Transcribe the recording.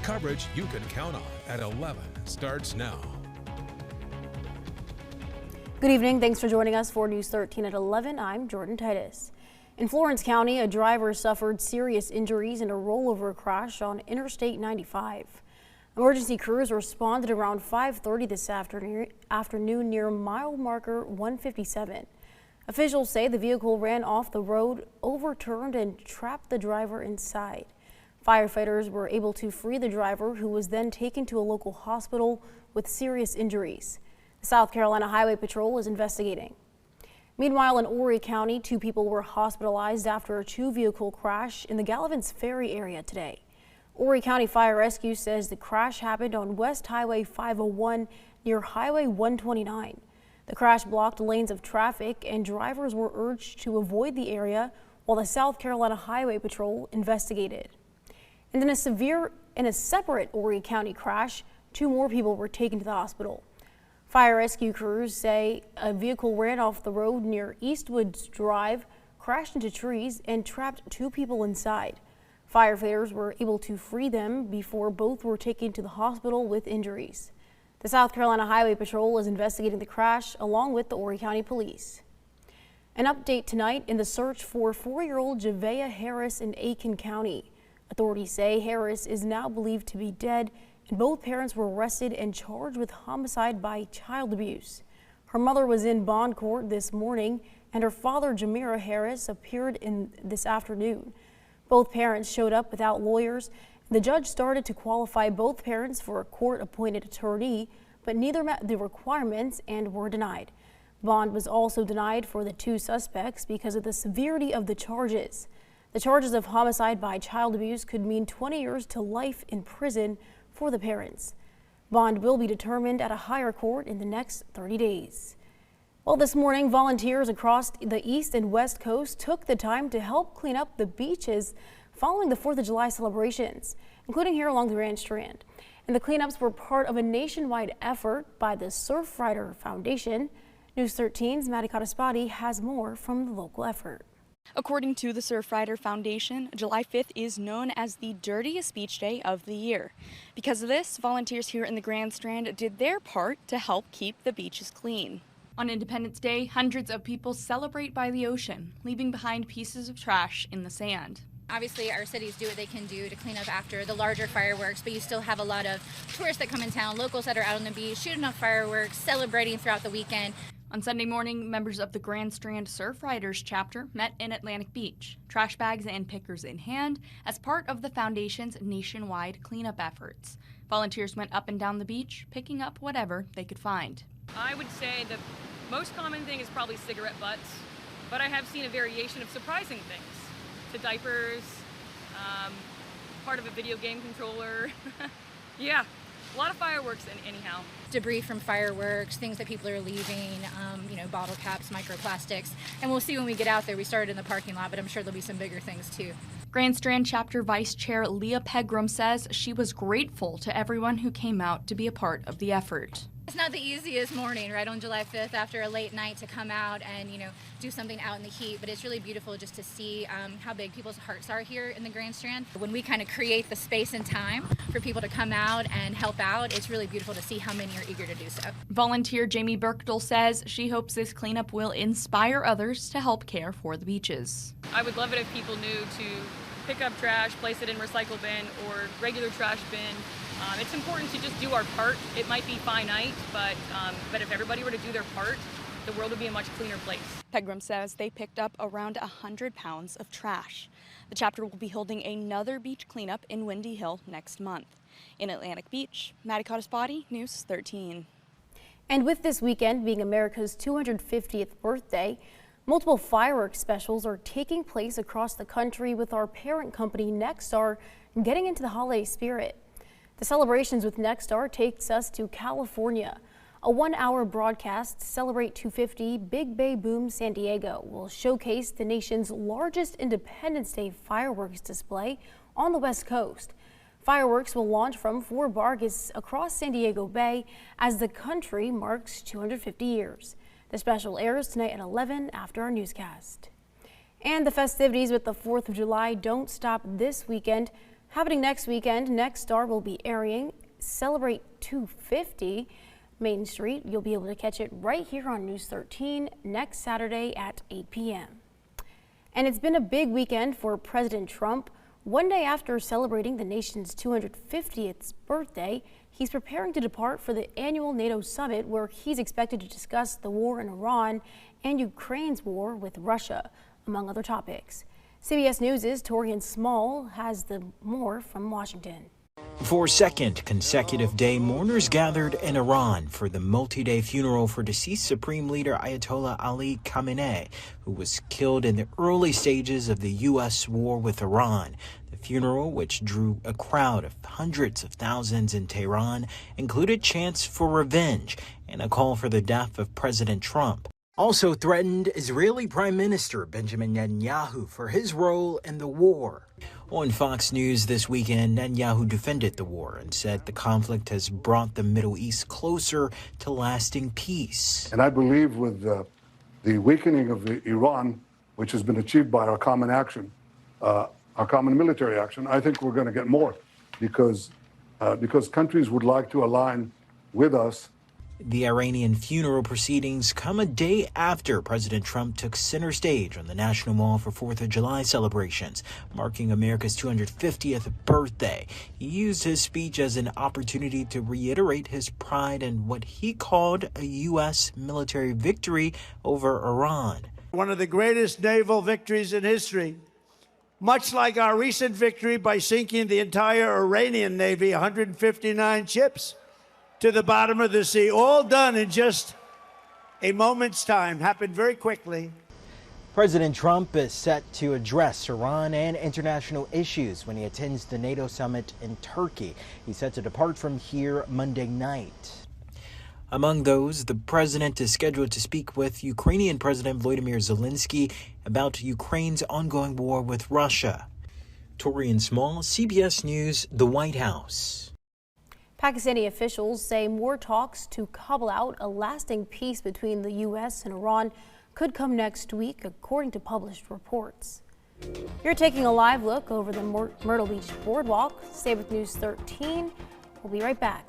Coverage you can count on at 11 starts now. Good evening. Thanks for joining us for News 13 at 11. I'm Jordan Titus. In Florence County, a driver suffered serious injuries in a rollover crash on Interstate 95. Emergency crews responded around 5:30 this afternoon near mile marker 157. Officials say the vehicle ran off the road, overturned, and trapped the driver inside. Firefighters were able to free the driver, who was then taken to a local hospital with serious injuries. The South Carolina Highway Patrol is investigating. Meanwhile, in Horry County, 2 people were hospitalized after a 2-vehicle crash in the Gallivan's Ferry area today. Horry County Fire Rescue says the crash happened on West Highway 501 near Highway 129. The crash blocked lanes of traffic and drivers were urged to avoid the area while the South Carolina Highway Patrol investigated. And in a separate Horry County crash, 2 more people were taken to the hospital. Fire rescue crews say a vehicle ran off the road near Eastwoods Drive, crashed into trees, and trapped 2 people inside. Firefighters were able to free them before both were taken to the hospital with injuries. The South Carolina Highway Patrol is investigating the crash along with the Horry County Police. An update tonight in the search for 4-year-old Javea Harris in Aiken County. Authorities say Harris is now believed to be dead, and both parents were arrested and charged with homicide by child abuse. Her mother was in bond court this morning, and her father, Jamira Harris, appeared in this afternoon. Both parents showed up without lawyers. The judge started to qualify both parents for a court-appointed attorney, but neither met the requirements and were denied. Bond was also denied for the 2 suspects because of the severity of the charges. The charges of homicide by child abuse could mean 20 years to life in prison for the parents. Bond will be determined at a higher court in the next 30 days. Well, this morning, volunteers across the East and West Coast took the time to help clean up the beaches following the 4th of July celebrations, including here along the Grand Strand. And the cleanups were part of a nationwide effort by the Surfrider Foundation. News 13's Maddie Cottaspati has more from the local effort. According to the Surfrider Foundation, July 5th is known as the dirtiest beach day of the year. Because of this, volunteers here in the Grand Strand did their part to help keep the beaches clean. On Independence Day, hundreds of people celebrate by the ocean, leaving behind pieces of trash in the sand. Obviously, our cities do what they can do to clean up after the larger fireworks, but you still have a lot of tourists that come in town, locals that are out on the beach, shooting off fireworks, celebrating throughout the weekend. On Sunday morning, members of the Grand Strand Surfriders chapter met in Atlantic Beach, trash bags and pickers in hand, as part of the foundation's nationwide cleanup efforts. Volunteers went up and down the beach, picking up whatever they could find. I would say the most common thing is probably cigarette butts, but I have seen a variation of surprising things. To diapers, part of a video game controller. Yeah, a lot of fireworks anyhow. Debris from fireworks, things that people are leaving, bottle caps, microplastics. And we'll see when we get out there. We started in the parking lot, but I'm sure there'll be some bigger things too. Grand Strand Chapter Vice Chair Leah Pegram says she was grateful to everyone who came out to be a part of the effort. It's not the easiest morning, right, on July 5th after a late night to come out and, do something out in the heat, but it's really beautiful just to see how big people's hearts are here in the Grand Strand. When we kind of create the space and time for people to come out and help out, it's really beautiful to see how many are eager to do so. Volunteer Jamie Burkdal says she hopes this cleanup will inspire others to help care for the beaches. I would love it if people knew to pick up trash, place it in recycle bin or regular trash bin. It's important to just do our part. It might be finite, but if everybody were to do their part, the world would be a much cleaner place. Pegram says they picked up around 100 pounds of trash. The chapter will be holding another beach cleanup in Windy Hill next month. In Atlantic Beach, Maddie Cottaspati, News 13. And with this weekend being America's 250th birthday, multiple fireworks specials are taking place across the country with our parent company Nexstar getting into the holiday spirit. The celebrations with Nexstar takes us to California. A 1-hour broadcast, Celebrate 250 Big Bay Boom San Diego, will showcase the nation's largest Independence Day fireworks display on the West Coast. Fireworks will launch from 4 barges across San Diego Bay as the country marks 250 years. The special airs tonight at 11 after our newscast. And the festivities with the 4th of July don't stop this weekend. Happening next weekend, Next Star will be airing Celebrate 250 Main Street. You'll be able to catch it right here on News 13 next Saturday at 8 p.m. And it's been a big weekend for President Trump. One day after celebrating the nation's 250th birthday, he's preparing to depart for the annual NATO summit, where he's expected to discuss the war in Iran and Ukraine's war with Russia, among other topics. CBS News' Torian Small has the more from Washington. For a second consecutive day, mourners gathered in Iran for the multi-day funeral for deceased Supreme Leader Ayatollah Ali Khamenei, who was killed in the early stages of the U.S. war with Iran. The funeral, which drew a crowd of hundreds of thousands in Tehran, included chants for revenge and a call for the death of President Trump. Also threatened Israeli Prime Minister Benjamin Netanyahu for his role in the war. On Fox News this weekend, Netanyahu defended the war and said the conflict has brought the Middle East closer to lasting peace. And I believe with the weakening of Iran, which has been achieved by our common action, our common military action, I think we're going to get more because countries would like to align with us. The Iranian funeral proceedings come a day after President Trump took center stage on the National Mall for 4th of July celebrations, marking America's 250th birthday. He used his speech as an opportunity to reiterate his pride in what he called a U.S. military victory over Iran. One of the greatest naval victories in history, much like our recent victory by sinking the entire Iranian Navy, 159 ships, to the bottom of the sea, all done in just a moment's time, happened very quickly. President Trump is set to address Iran and international issues when he attends the NATO summit in Turkey. He's set to depart from here Monday night. Among those, the president is scheduled to speak with Ukrainian President Volodymyr Zelensky about Ukraine's ongoing war with Russia. Torian Small, CBS News, the White House. Pakistani officials say more talks to cobble out a lasting peace between the U.S. and Iran could come next week, according to published reports. You're taking a live look over the Myrtle Beach boardwalk. Stay with News 13. We'll be right back.